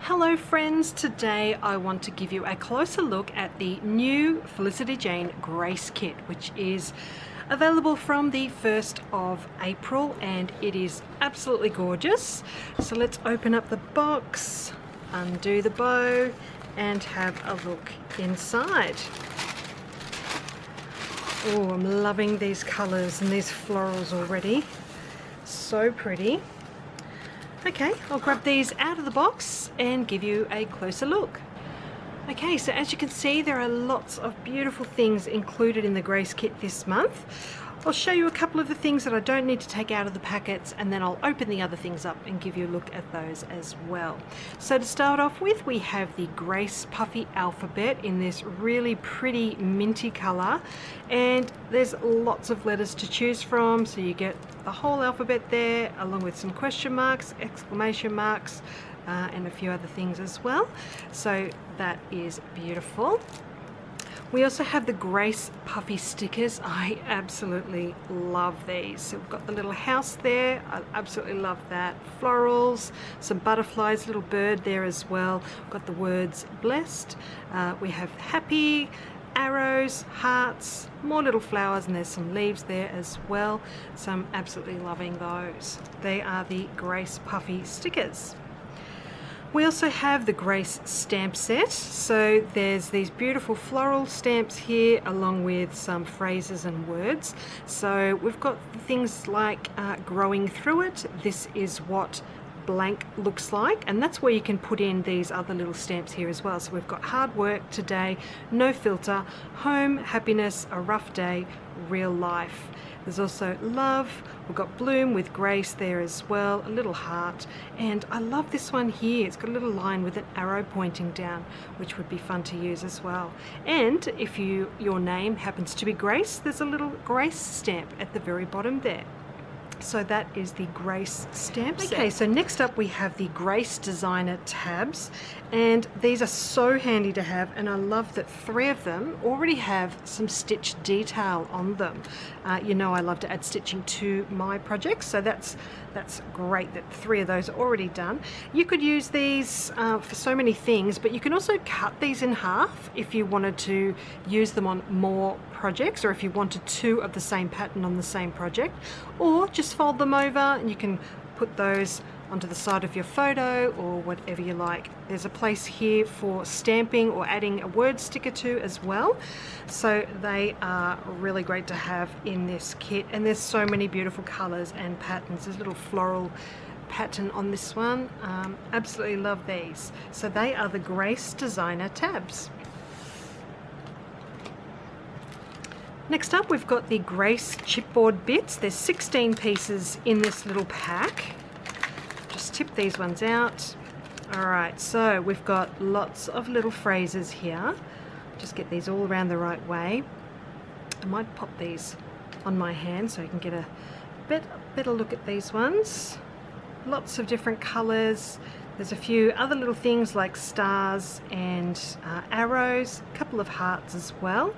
Hello friends, today I want to give you a closer look at the new Felicity Jane Grace Kit, which is available from the 1st of April and it is absolutely gorgeous. So let's open up the box, undo the bow and have a look inside. Oh, I'm loving these colours and these florals already. So pretty. Okay, I'll grab these out of the box and give you a closer look. Okay, so as you can see, there are lots of beautiful things included in the Grace Kit this month. I'll show you a couple of the things that I don't need to take out of the packets, and then I'll open the other things up and give you a look at those as well. So to start off with, we have the Grace Puffy Alphabet in this really pretty minty colour, and there's lots of letters to choose from, so you get the whole alphabet there along with some question marks, exclamation marks, and a few other things as well. So that is beautiful. We also have the Grace Puffy stickers. I absolutely love these. So we've got the little house there. I absolutely love that. Florals, some butterflies, little bird there as well. We've got the words blessed. We have happy, arrows, hearts, more little flowers, and there's some leaves there as well. So I'm absolutely loving those. They are the Grace Puffy stickers. We also have the Grace stamp set. So there's these beautiful floral stamps here along with some phrases and words. So we've got things like growing through it. This is what blank looks like, and that's where you can put in these other little stamps here as well. So we've got hard work today, no filter, home, happiness, a rough day, real life. There's also love, we've got bloom with grace there as well, a little heart, and I love this one here. It's got a little line with an arrow pointing down, which would be fun to use as well. And if your name happens to be Grace, there's a little Grace stamp at the very bottom there. So that is the Grace stamp set. Okay, so next up we have the Grace Designer tabs, and these are so handy to have, and I love that 3 of them already have some stitch detail on them. You know I love to add stitching to my projects, so that's great that 3 of those are already done. You could use these for so many things, but you can also cut these in half if you wanted to use them on more projects, or if you wanted 2 of the same pattern on the same project, or just fold them over and you can put those onto the side of your photo or whatever you like. There's a place here for stamping or adding a word sticker to as well, so they are really great to have in this kit. And there's so many beautiful colors and patterns. There's a little floral pattern on this one. Absolutely love these. So they are the Grace Designer tabs. Next up we've got the Grace chipboard bits. There's 16 pieces in this little pack. Just tip these ones out. Alright, so we've got lots of little phrases here. Just get these all around the right way. I might pop these on my hand so you can get a better look at these ones. Lots of different colours. There's a few other little things like stars and arrows, a couple of hearts as well.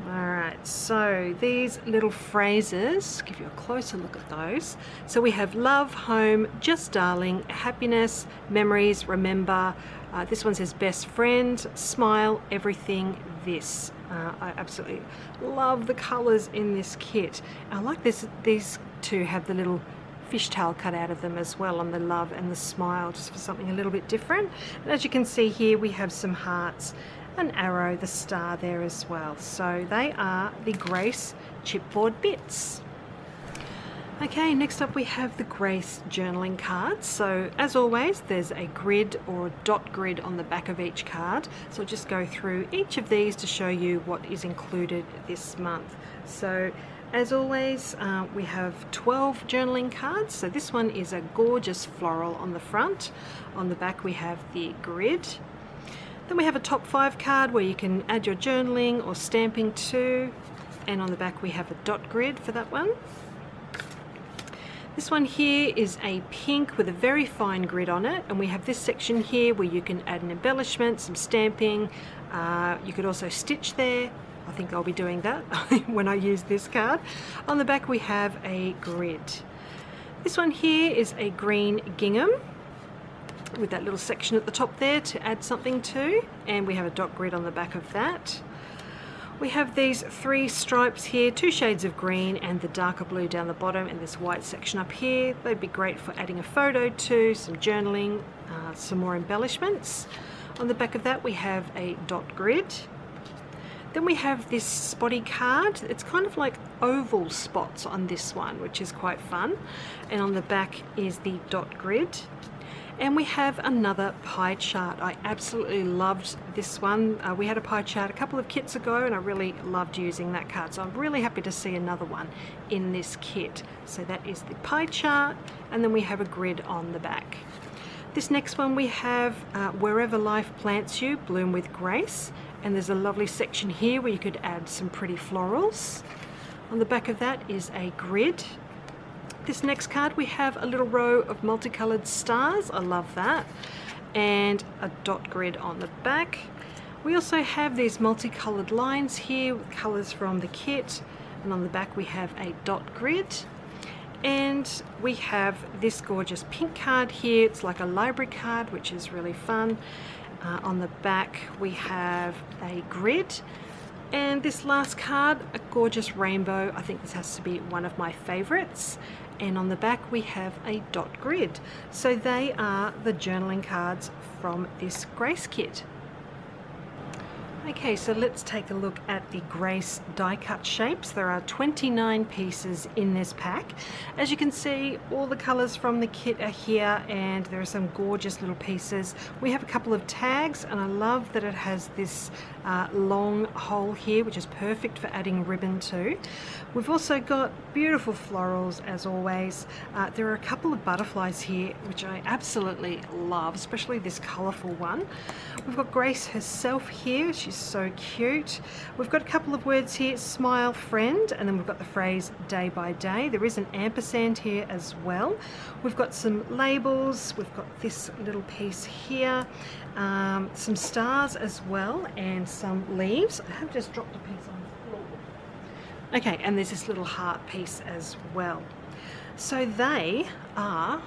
Alright, so these little phrases, give you a closer look at those. So we have love, home, just darling, happiness, memories, remember. This one says best friend, smile, everything, this. I absolutely love the colours in this kit. I like these two have the little fishtail cut out of them as well on the love and the smile, just for something a little bit different. And as you can see here, we have some hearts, an arrow, the star there as well. So they are the Grace chipboard bits. Okay, next up we have the Grace journaling cards. So as always, there's a grid or a dot grid on the back of each card. So I'll just go through each of these to show you what is included this month. So as always, we have 12 journaling cards. So this one is a gorgeous floral on the front. On the back we have the grid. Then we have a top 5 card where you can add your journaling or stamping to, and on the back we have a dot grid for that one. This one here is a pink with a very fine grid on it, and we have this section here where you can add an embellishment, some stamping. You could also stitch there. I think I'll be doing that when I use this card. On the back we have a grid. This one here is a green gingham. with that little section at the top there to add something to, and we have a dot grid on the back of that. We have these 3 stripes here, 2 shades of green and the darker blue down the bottom, and this white section up here. They'd be great for adding a photo to, some journaling, some more embellishments. On the back of that we have a dot grid. Then we have this spotty card. It's kind of like oval spots on this one, which is quite fun. And on the back is the dot grid. And we have another pie chart. I absolutely loved this one. We had a pie chart a couple of kits ago and I really loved using that card. So I'm really happy to see another one in this kit. So that is the pie chart, and then we have a grid on the back. This next one we have Wherever Life Plants You, Bloom with Grace. And there's a lovely section here where you could add some pretty florals. On the back of that is a grid. This next card we have a little row of multicolored stars. I love that. And a dot grid on the back. We also have these multicolored lines here with colors from the kit. And on the back we have a dot grid. And we have this gorgeous pink card here. It's like a library card, which is really fun. On the back we have a grid. And this last card, a gorgeous rainbow. I think this has to be one of my favorites. And on the back we have a dot grid. So they are the journaling cards from this Grace kit. Okay, so let's take a look at the Grace die cut shapes. There are 29 pieces in this pack. As you can see, all the colors from the kit are here, and there are some gorgeous little pieces. We have a couple of tags, and I love that it has this long hole here, which is perfect for adding ribbon to. We've also got beautiful florals as always. There are a couple of butterflies here, which I absolutely love, especially this colorful one. We've got Grace herself here. She's so cute. We've got a couple of words here, smile friend, and then we've got the phrase day by day. There is an ampersand here as well. We've got some labels. We've got this little piece here, some stars as well, and some leaves. I have just dropped a piece on the floor. Okay, and there's this little heart piece as well. So they are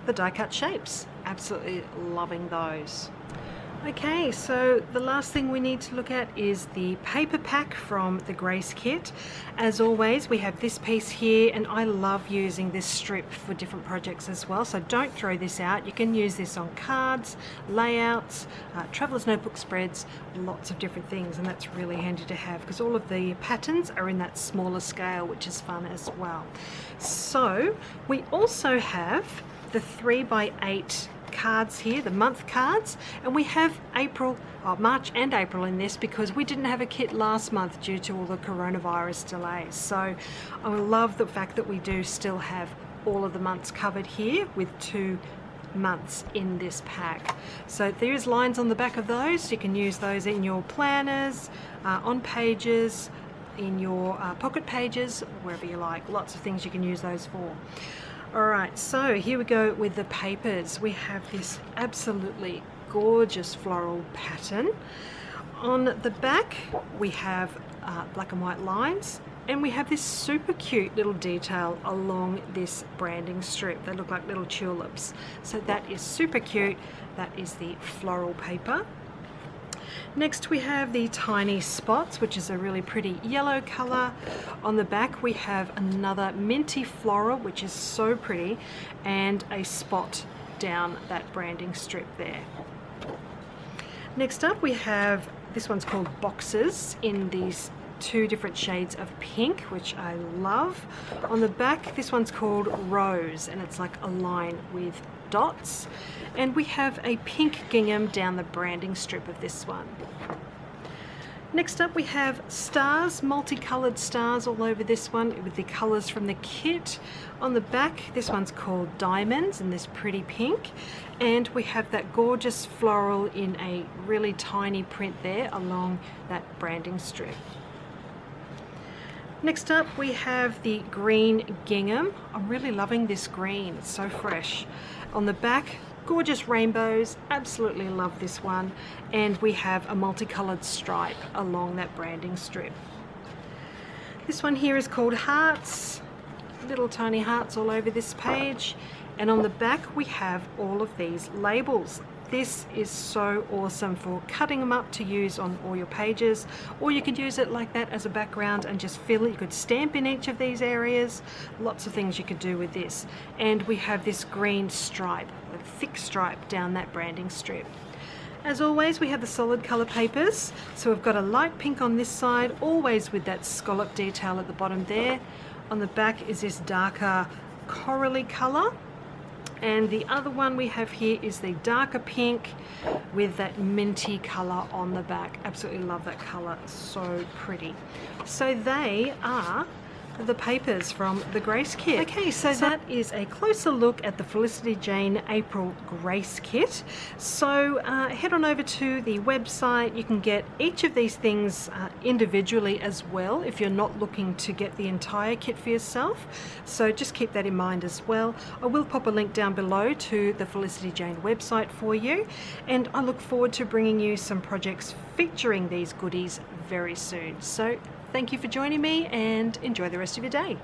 the die cut shapes. Absolutely loving those. Okay, so the last thing we need to look at is the paper pack from the Grace kit. As always, we have this piece here, and I love using this strip for different projects as well, so don't throw this out. You can use this on cards, layouts, traveler's notebook spreads, lots of different things, and that's really handy to have because all of the patterns are in that smaller scale, which is fun as well. So we also have the 3x8 cards here, the month cards, and we have March and April in this because we didn't have a kit last month due to all the coronavirus delays. So I love the fact that we do still have all of the months covered here with 2 months in this pack. So there's lines on the back of those. You can use those in your planners, on pages, in your pocket pages, wherever you like. Lots of things you can use those for. Alright, so here we go with the papers. We have this absolutely gorgeous floral pattern. On the back we have black and white lines, and we have this super cute little detail along this branding strip. They look like little tulips. So that is super cute. That is the floral paper. Next we have the tiny spots, which is a really pretty yellow color. On the back we have another minty floral, which is so pretty, and a spot down that branding strip there. Next up we have, this one's called Boxes, in these 2 different shades of pink, which I love. On the back this one's called Rose, and it's like a line with dots, and we have a pink gingham down the branding strip of this one. Next up we have stars, multicolored stars all over this one with the colors from the kit. On the back this one's called Diamonds in this pretty pink, and we have that gorgeous floral in a really tiny print there along that branding strip. Next up we have the green gingham. I'm really loving this green, it's so fresh. On the back, gorgeous rainbows, absolutely love this one, and we have a multicolored stripe along that branding strip. This one here is called Hearts. little tiny hearts all over this page, and on the back we have all of these labels. This is so awesome for cutting them up to use on all your pages, or you could use it like that as a background and just fill it. You could stamp in each of these areas. Lots of things you could do with this. And we have this green stripe, a thick stripe down that branding strip. As always, we have the solid color papers. So we've got a light pink on this side, always with that scallop detail at the bottom there. On the back is this darker corally color. And the other one we have here is the darker pink with that minty color on the back. Absolutely love that color, so pretty. So they are the papers from the Grace Kit. Okay, so that is a closer look at the Felicity Jane April Grace Kit. So head on over to the website. You can get each of these things individually as well if you're not looking to get the entire kit for yourself. So just keep that in mind as well. I will pop a link down below to the Felicity Jane website for you, and I look forward to bringing you some projects featuring these goodies very soon. So thank you for joining me, and enjoy the rest of your day.